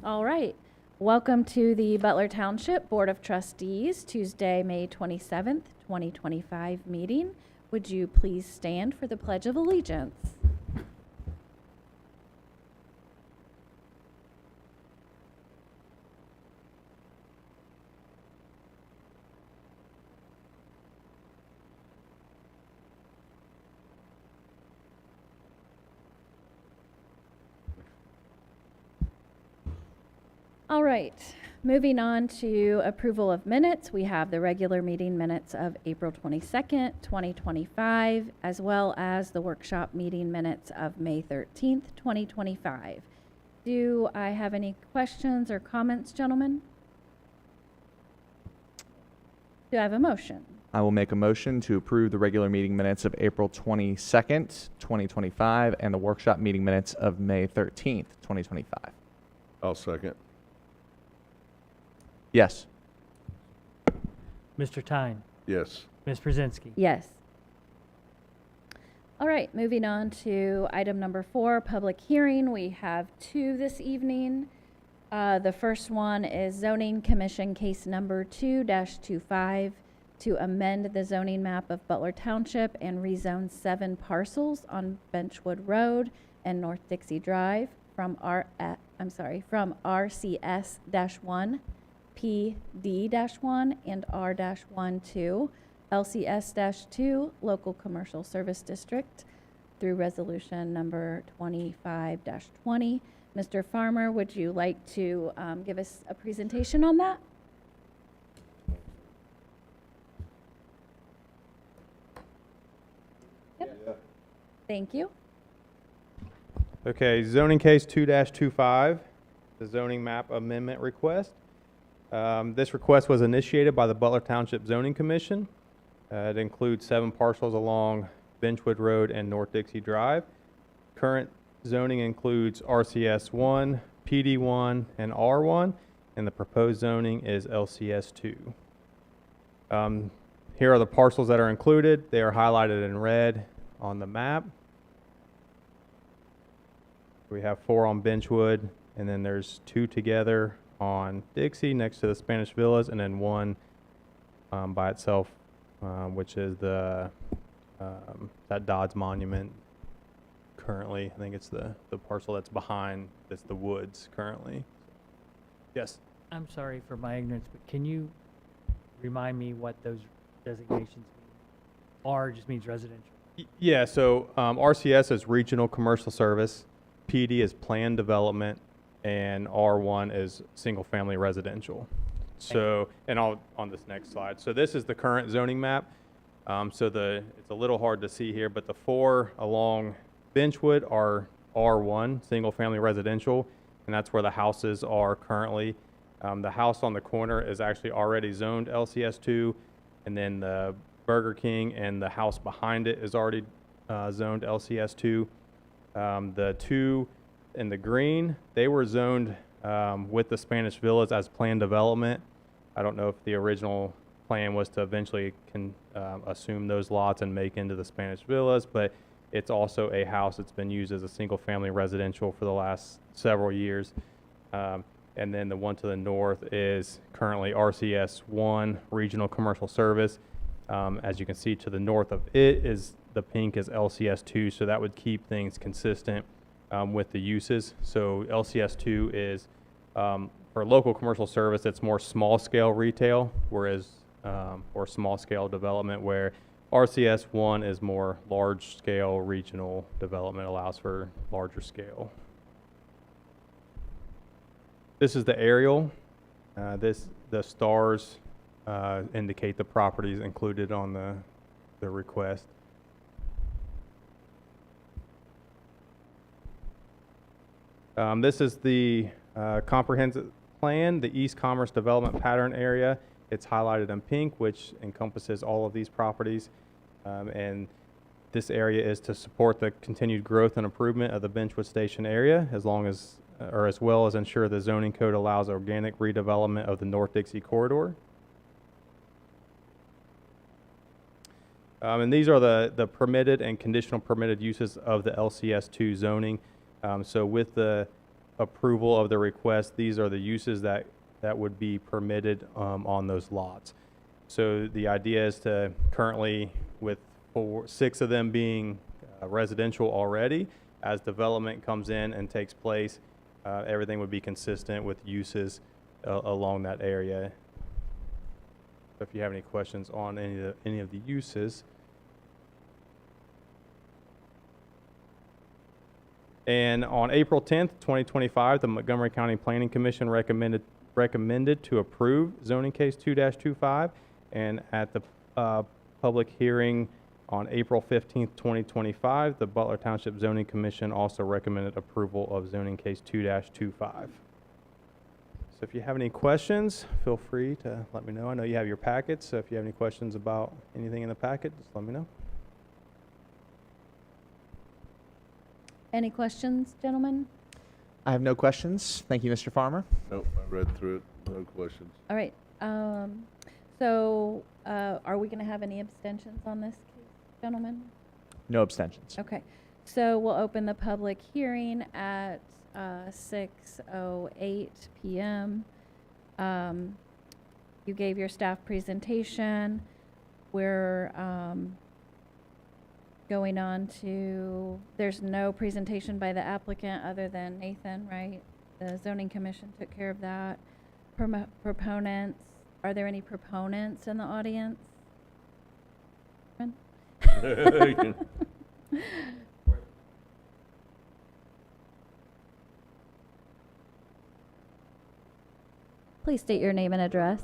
All right. Welcome to the Butler Township Board of Trustees, Tuesday, May 27th, 2025 meeting. Would you please stand for the Pledge of Allegiance? All right, moving on to approval of minutes. We have the regular meeting minutes of April 22nd, 2025, as well as the workshop meeting minutes of May 13th, 2025. Do I have any questions or comments, gentlemen? Do I have a motion? I will make a motion to approve the regular meeting minutes of April 22nd, 2025, and the workshop meeting minutes of May 13th, 2025. I'll second. Yes. Mr. Thein, Yes. Ms. Pruszynski. Yes. All right, moving on to item number 4, public hearing. We have 2 this evening. The first one is Zoning Commission Case Number 2-25 to amend the zoning map of Butler Township and rezone 7 parcels on Benchwood Road and North Dixie Drive from RCS-1, PD-1, and R-1 LCS-2, Local Commercial Service District, through resolution number 25-20. Mr. Farmer, would you like to give us a presentation on that? Yep. Thank you. Okay, zoning case 2-25, the zoning map amendment request. This request was initiated by the Butler Township Zoning Commission. It includes 7 parcels along Benchwood Road and North Dixie Drive. Current zoning includes RCS-1, PD-1, and R-1, and the proposed zoning is LCS-2. Here are the parcels that are included. They are highlighted in red on the map. We have 4 on Benchwood, and then there's 2 together on Dixie next to the Spanish Villas, and then 1 by itself, which is the that Dodds Monument currently. I think it's the parcel that's behind, that's the woods currently. Yes? I'm sorry for my ignorance, but can you remind me what those designations mean? R just means residential. Yeah, so RCS is Regional Commercial Service, PD is Planned Development, and R1 is Single Family Residential. So, and I'll on this next slide. So this is the current zoning map. It's a little hard to see here, but the 4 along Benchwood are R1, Single Family Residential, and that's where the houses are currently. The house on the corner is actually already zoned LCS2, and then the Burger King and the house behind it is already zoned LCS2. The 2 in the green, they were zoned with the Spanish Villas as planned development. I don't know if the original plan was to eventually assume those lots and make into the Spanish Villas, but it's also a house that's been used as a single family residential for the last several years. And then the one to the north is currently RCS-1, Regional Commercial Service. As you can see, to the north of it is the pink is LCS2, so that would keep things consistent with the uses. So LCS2 is for local commercial service, it's more small scale retail, whereas or small scale development, where RCS1 is more large scale regional development, allows for larger scale. This is the aerial. The stars indicate the properties included on the request. This is the comprehensive plan, the East Commerce Development Pattern Area. It's highlighted in pink, which encompasses all of these properties. And this area is to support the continued growth and improvement of the Benchwood Station area, as well as ensure the zoning code allows organic redevelopment of the North Dixie corridor. And these are the permitted and conditional permitted uses of the LCS2 zoning. So with the approval of the request, these are the uses that would be permitted on those lots. So the idea is to currently, with 6 of them being residential already, as development comes in and takes place, everything would be consistent with uses along that area. So if you have any questions on any of the uses. And on April 10th, 2025, the Montgomery County Planning Commission recommended to approve zoning case 2-25. And at the public hearing on April 15th, 2025, the Butler Township Zoning Commission also recommended approval of zoning case 2-25. So if you have any questions, feel free to let me know. I know you have your packets, so if you have any questions about anything in the packet, just let me know. Any questions, gentlemen? I have no questions. Thank you, Mr. Farmer. Nope, I read through it, no questions. All right. So are we going to have any abstentions on this case, gentlemen? No abstentions. Okay. So we'll open the public hearing at 6:08 p.m. You gave your staff presentation. We're going on to, there's no presentation by the applicant other than Nathan, right? The zoning commission took care of that. Proponents, are there any proponents in the audience? Please state your name and address.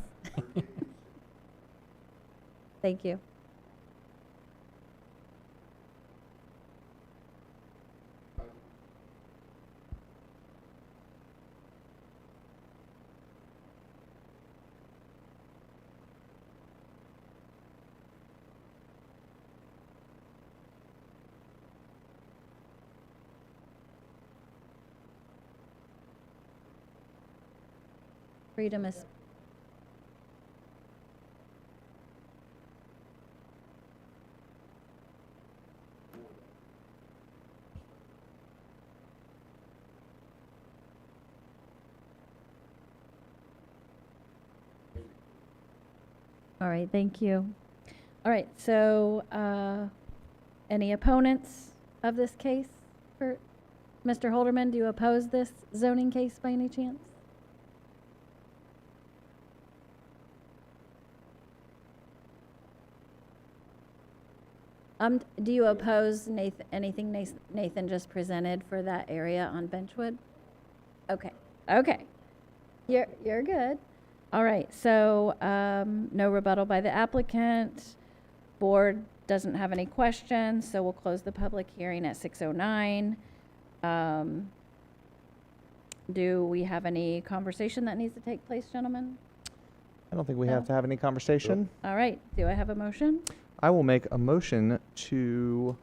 Thank you. Freedom is. All right, thank you. All right, so any opponents of this case? For Mr. Holderman, do you oppose this zoning case by any chance? Do you oppose anything Nathan just presented for that area on Benchwood? Okay, okay. You're good. All right, so no rebuttal by the applicant. Board doesn't have any questions, so we'll close the public hearing at 6:09. Do we have any conversation that needs to take place, gentlemen? I don't think we have to have any conversation. All right, do I have a motion? I will make a motion to,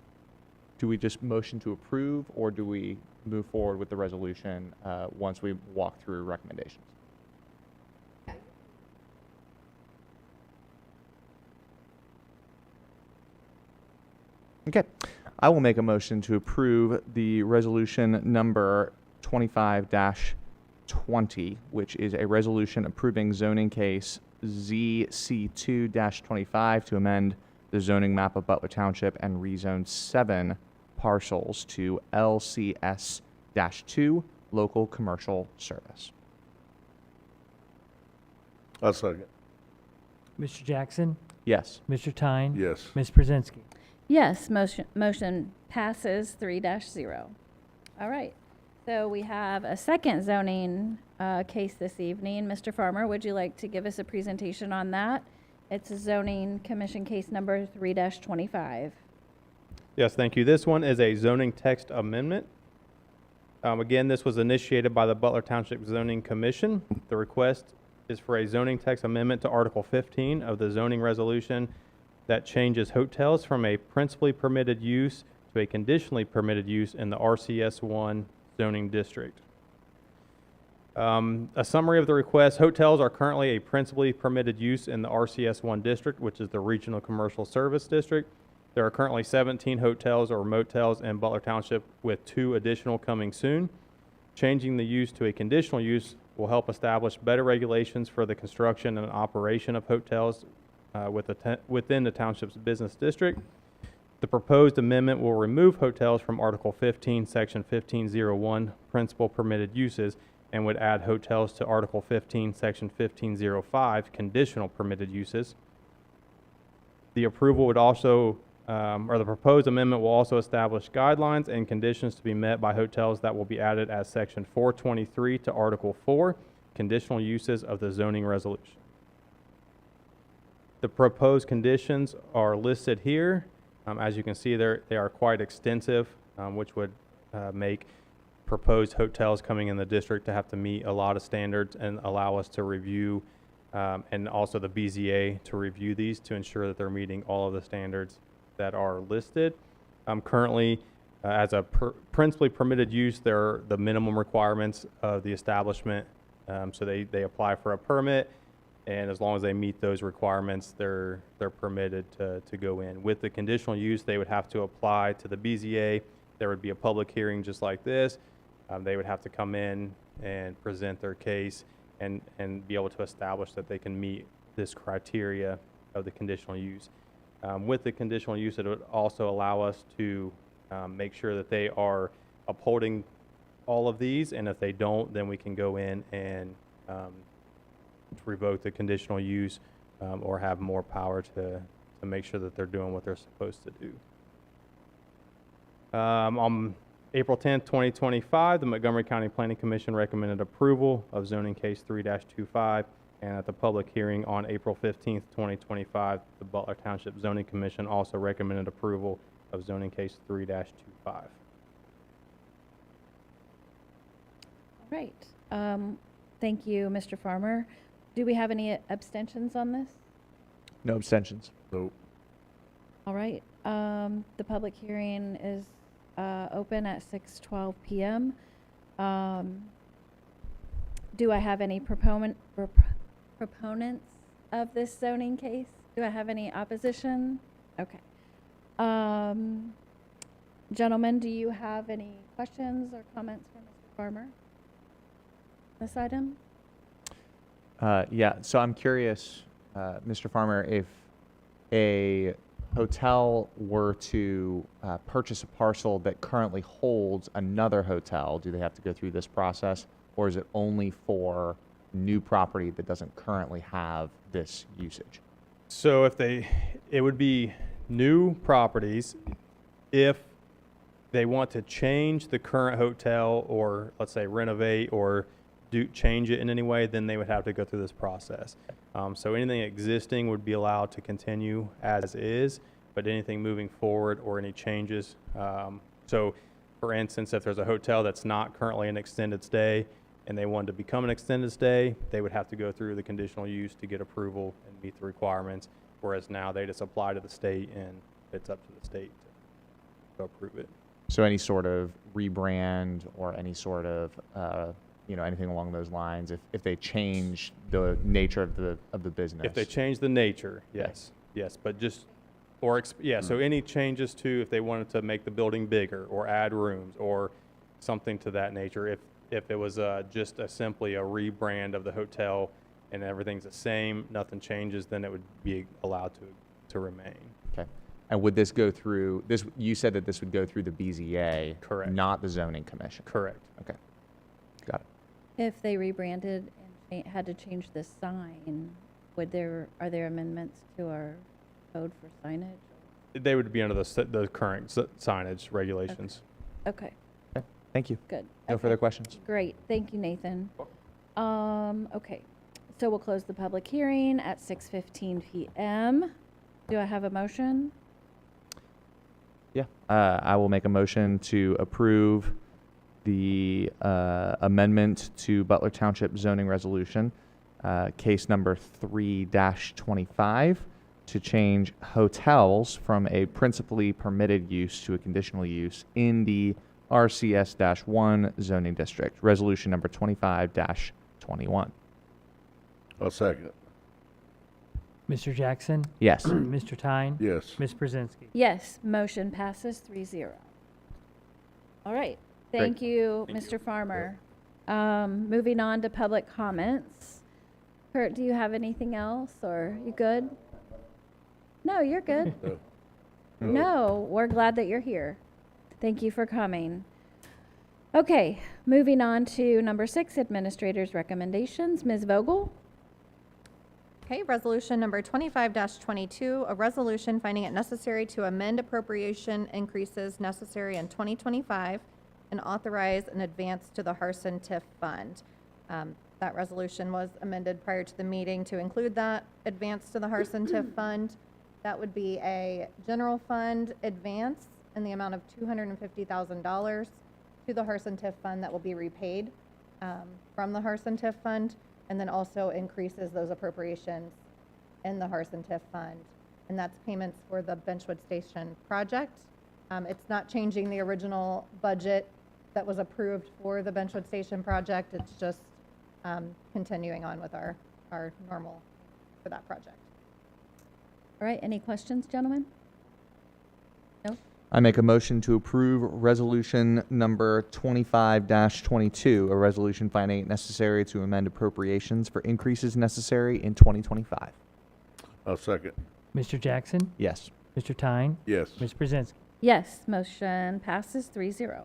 do we just motion to approve, or do we move forward with the resolution once we walk through recommendations? Okay. I will make a motion to approve the resolution number 25-20, which is a resolution approving zoning case ZC2-25 to amend the zoning map of Butler Township and rezone 7 parcels to LCS-2, local commercial service. I'll second. Mr. Jackson, Yes. Mr. Thein, Yes. Ms. Pruszynski. Yes, motion passes 3-0. All right, so we have a second zoning case this evening. Mr. Farmer, would you like to give us a presentation on that? It's a zoning commission case number 3-25. Yes, thank you. This one is a zoning text amendment. Again, this was initiated by the Butler Township Zoning Commission. The request is for a zoning text amendment to Article 15 of the zoning resolution that changes hotels from a principally permitted use to a conditionally permitted use in the RCS1 zoning district. A summary of the request: hotels are currently a principally permitted use in the RCS1 district, which is the Regional Commercial Service District. There are currently 17 hotels or motels in Butler Township, with 2 additional coming soon. Changing the use to a conditional use will help establish better regulations for the construction and operation of hotels within the township's business district. The proposed amendment will remove hotels from Article 15, Section 1501, Principal Permitted Uses, and would add hotels to Article 15, Section 1505, Conditional Permitted Uses. The approval would also, or the proposed amendment will also establish guidelines and conditions to be met by hotels that will be added as Section 423 to Article 4, Conditional Uses of the zoning resolution. The proposed conditions are listed here. As you can see, they are quite extensive, which would make proposed hotels coming in the district to have to meet a lot of standards and allow us to review, and also the BZA to review these to ensure that they're meeting all of the standards that are listed. Currently, as a principally permitted use, there are the minimum requirements of the establishment. So they apply for a permit, and as long as they meet those requirements, they're permitted to go in. With the conditional use, they would have to apply to the BZA. There would be a public hearing just like this. They would have to come in and present their case and be able to establish that they can meet this criteria of the conditional use. With the conditional use, it would also allow us to make sure that they are upholding all of these, and if they don't, then we can go in and revoke the conditional use or have more power to make sure that they're doing what they're supposed to do. On April 10th, 2025, the Montgomery County Planning Commission recommended approval of zoning case 3-25, and at the public hearing on April 15th, 2025, the Butler Township Zoning Commission also recommended approval of zoning case 3-25. Right. Thank you, Mr. Farmer. Do we have any abstentions on this? No abstentions. Nope. All right. The public hearing is open at 6:12 p.m. Do I have any proponents of this zoning case? Do I have any opposition? Okay. Gentlemen, do you have any questions or comments for Mr. Farmer? This item? Yeah, so I'm curious, Mr. Farmer, if a hotel were to purchase a parcel that currently holds another hotel, do they have to go through this process, or is it only for new property that doesn't currently have this usage? So it would be new properties. If they want to change the current hotel, or let's say renovate or change it in any way, then they would have to go through this process. So anything existing would be allowed to continue as is, but anything moving forward or any changes. So for instance, if there's a hotel that's not currently an extended stay and they wanted to become an extended stay, they would have to go through the conditional use to get approval and meet the requirements, whereas now they just apply to the state and it's up to the state to approve it. So any sort of rebrand or any sort of anything along those lines, if they change the nature of the business. If they change the nature, yes, but just, or, so any changes to, if they wanted to make the building bigger or add rooms or something to that nature, if it was just simply a rebrand of the hotel and everything's the same, nothing changes, then it would be allowed to remain. Okay. And would this go through, you said that this would go through the BZA? Correct. Not the zoning commission? Correct. Okay. Got it. If they rebranded and had to change the sign, are there amendments to our code for signage? They would be under the current signage regulations. Okay, Okay. Thank you. good. No Okay. further questions? Great, thank you, Nathan. Okay, so we'll close the public hearing at 6:15 p.m. Do I have a motion? Yeah. I will make a motion to approve the amendment to Butler Township zoning resolution, case number 3-25, to change hotels from a principally permitted use to a conditional use in the RCS-1 zoning district, resolution number 25-21. I'll second. Mr. Jackson? Yes. Mr. Thein? Yes. Ms. Pruszynski? Yes, motion passes 3-0. All right, thank you, Thank Mr. Farmer, Moving on to public comments. Kurt, do you have anything else, or you good? No, you're good. No. No, we're glad that you're here. Thank you for coming. Okay, moving on to number 6, administrator's recommendations. Ms. Vogel? Okay, resolution number 25-22, a resolution finding it necessary to amend appropriation increases necessary in 2025 and authorize an advance to the Harson TIF fund. That resolution was amended prior to the meeting to include that advance to the Harson TIF fund. That would be a general fund advance in the amount of $250,000 to the Harson TIF fund that will be repaid from the Harson TIF fund, and then also increases those appropriations in the Harson TIF fund. And that's payments for the Benchwood Station project. It's not changing the original budget that was approved for the Benchwood Station project. It's just continuing on with our normal for that project. All right, any questions, gentlemen? No? I make a motion to approve resolution number 25-22, a resolution finding it necessary to amend appropriations for increases necessary in 2025. I'll second. Mr. Jackson, Yes. Mr. Tyne, Yes. Ms. Pruszynski. Yes, motion passes 3-0.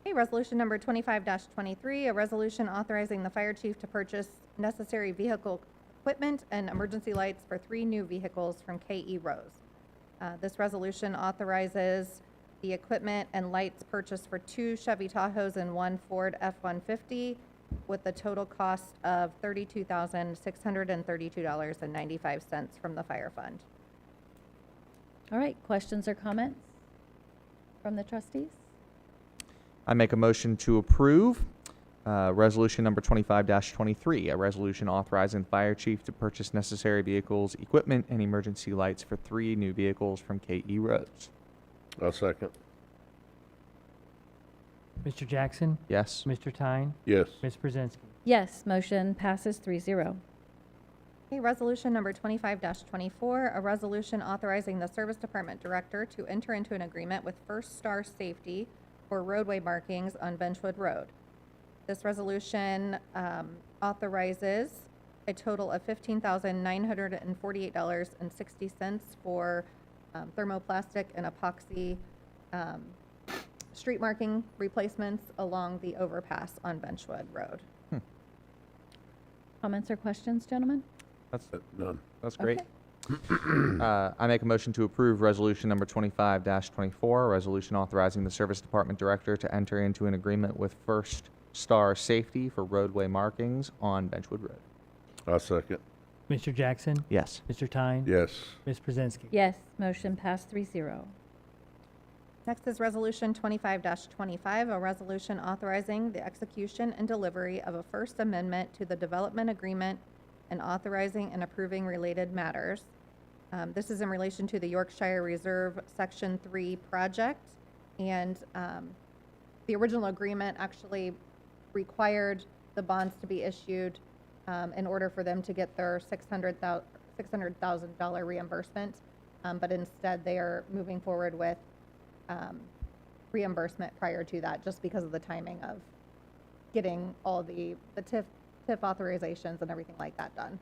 Okay, resolution number 25-23, a resolution authorizing the fire chief to purchase necessary vehicle equipment and emergency lights for 3 new vehicles from K.E. Rose. This resolution authorizes the equipment and lights purchased for 2 Chevy Tahoes and 1 Ford F-150 with a total cost of $32,632.95 from the fire fund. All right, questions or comments from the trustees? I make a motion to approve resolution number 25-23, a resolution authorizing the fire chief to purchase necessary vehicles, equipment, and emergency lights for 3 new vehicles from K.E. Rose. I'll second. Mr. Jackson, Yes. Mr. Tyne, Yes. Ms. Pruszynski. Yes, motion passes 3-0. Okay, resolution number 25-24, a resolution authorizing the service department director to enter into an agreement with First Star Safety for roadway markings on Benchwood Road. This resolution authorizes a total of $15,948.60 for thermoplastic and epoxy street marking replacements along the overpass on Benchwood Road. Comments or questions, gentlemen? None. That's great. Okay. I make a motion to approve resolution number 25-24, a resolution authorizing the service department director to enter into an agreement with First Star Safety for roadway markings on Benchwood Road. I'll second. Mr. Jackson, Yes. Mr. Tyne, Yes. Ms. Pruszynski. Yes, motion passed 3-0. Next is Resolution 25-25, a resolution authorizing the execution and delivery of a First Amendment to the Development Agreement and authorizing and approving related matters. This is in relation to the Yorkshire Reserve Section 3 project, and the original agreement actually required the bonds to be issued in order for them to get their $600,000 reimbursement, but instead they are moving forward with reimbursement prior to that, just because of the timing of getting all the TIF authorizations and everything like that done.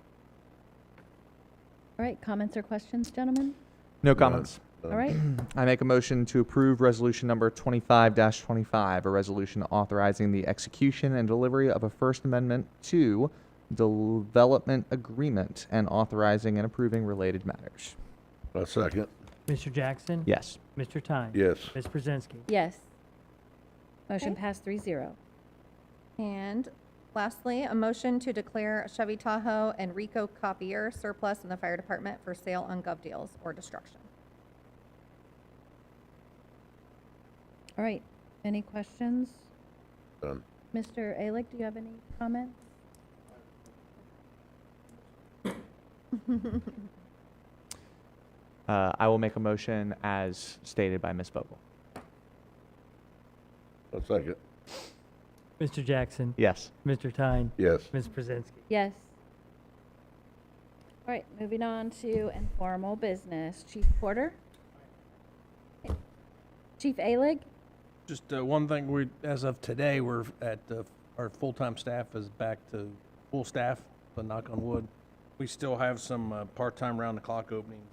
All right, comments or questions, gentlemen? No comments. All right, I make a motion to approve resolution number 25-25, a resolution authorizing the execution and delivery of a First Amendment to Development Agreement and authorizing and approving related matters. I'll second. Mr. Jackson, Yes. Mr. Tyne, Yes. Ms. Pruszynski. yes. Motion Okay. passed 3-0. And lastly, a motion to declare a Chevy Tahoe and Ricoh copier surplus in the fire department for sale on gov deals or destruction. All right, any questions? Done. Mr. Alick, do you have any comments? I will make a motion as stated by Ms. Vogel. I'll second. Mr. Jackson, Yes. Mr. Tyne, Yes. Ms. Pruszynski. Yes. All right, moving on to informal business. Chief Porter? Chief Alick? Just one thing, as of today, we're at, our full-time staff is back to full staff, but knock on wood. We still have some part-time round-the-clock openings,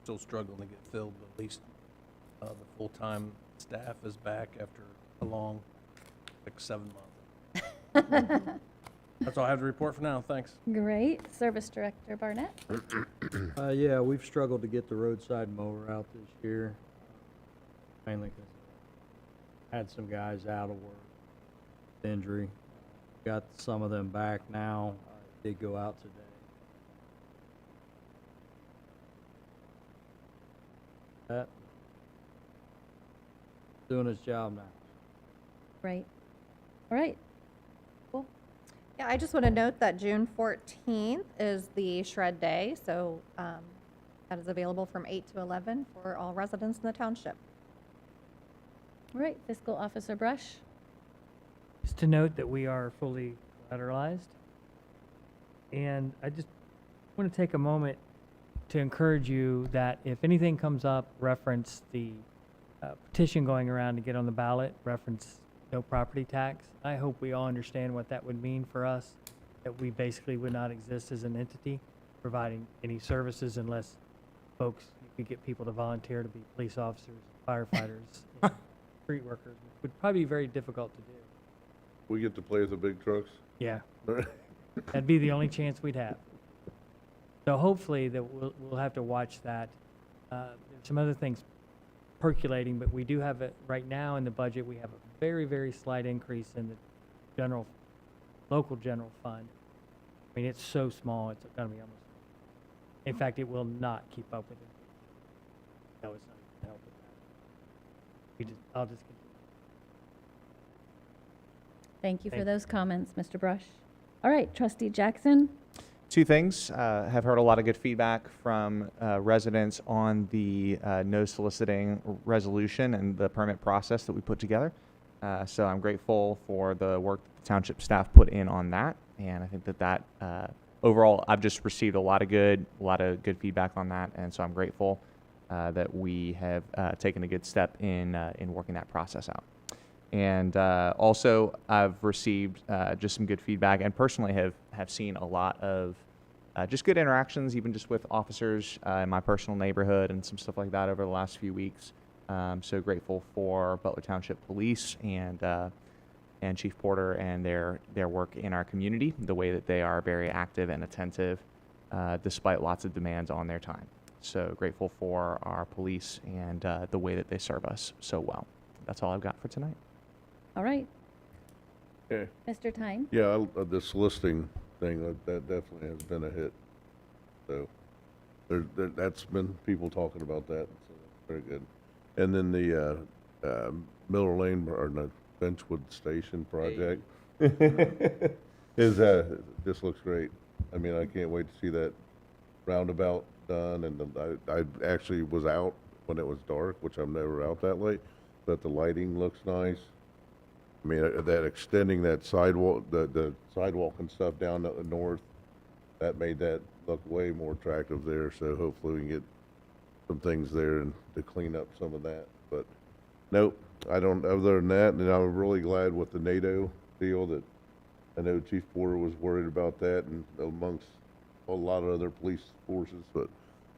still struggling to get filled, but at least the full-time staff is back after a long, 7 months. That's all I have to report for now, thanks. Great. Service Director Barnett? Yeah, we've struggled to get the roadside mower out this year, mainly because I had some guys out of work, injury. Got some of them back now. Did go out today. That doing his job now. Right. All right. Cool. Yeah, I just want to note that June 14th is the shred day, so that is available from 8 to 11 for all residents in the township. All right. Fiscal Officer Brush? Just to note that we are fully collateralized. And I just want to take a moment to encourage you that if anything comes up, reference the petition going around to get on the ballot, reference no property tax. I hope we all understand what that would mean for us, that we basically would not exist as an entity providing any services unless folks, you could get people to volunteer to be police officers, firefighters, and street workers, which would probably be very difficult to do. We get to play with the big trucks? Yeah, that'd be the only chance we'd have. So hopefully that we'll have to watch that. There's some other things percolating, but we do have it right now in the budget. We have a very, very slight increase in the local general fund. I mean, it's so small, it's going to be almost. In fact, it will not keep up with it. No, it's not going to help with that. I'll just continue. Thank you for Thank those comments, Mr. Brush. All right. Trustee Jackson? Two things. Have heard a lot of good feedback from residents on the no soliciting resolution and the permit process that we put together. So I'm grateful for the work that the township staff put in on that, and I think that overall I've just received a lot of good feedback on that, and so I'm grateful that we have taken a good step in working that process out. And also, I've received just some good feedback, and personally have seen a lot of just good interactions, even just with officers in my personal neighborhood and some stuff like that over the last few weeks. So grateful for Butler Township Police and Chief Porter and their work in our community, the way that they are very active and attentive despite lots of demands on their time. So grateful for our police and the way that they serve us so well. That's all I've got for tonight. All right. Yeah. Mr. Thein? Yeah, this listing thing, that definitely has been a hit. So that's been people talking about that, so very good. And then the Miller Lane or the Benchwood Station project is just looks great. I mean, I can't wait to see that roundabout done. And I actually was out when it was dark, which I'm never out that late, but the lighting looks nice. I mean, that extending that sidewalk, the sidewalk and stuff down the north, that made that look way more attractive there. So hopefully we can get some things there and to clean up some of that. But nope, I don't. Other than that, and I'm really glad with the NATO deal that I know Chief Porter was worried about that, and amongst a lot of other police forces. But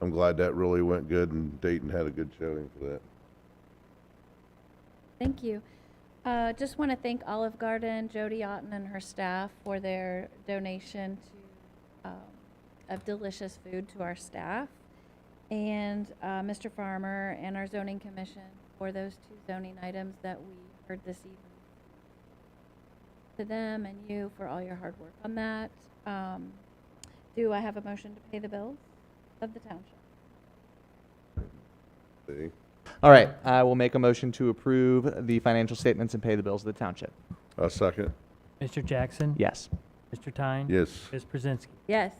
I'm glad that really went good, and Dayton had a good showing for that. Thank you. Just want to thank Olive Garden, Jody Otten, and her staff for their donation of delicious food to our staff, and Mr. Farmer and our zoning commission for those 2 zoning items that we heard this evening. To them and you for all your hard work on that. Do I have a motion to pay the bills of the township? See? All right, I will make a motion to approve the financial statements and pay the bills of the township. A second. Mr. Jackson? Yes. Mr. Tyne? Yes. Ms. Pruszynski? Yes.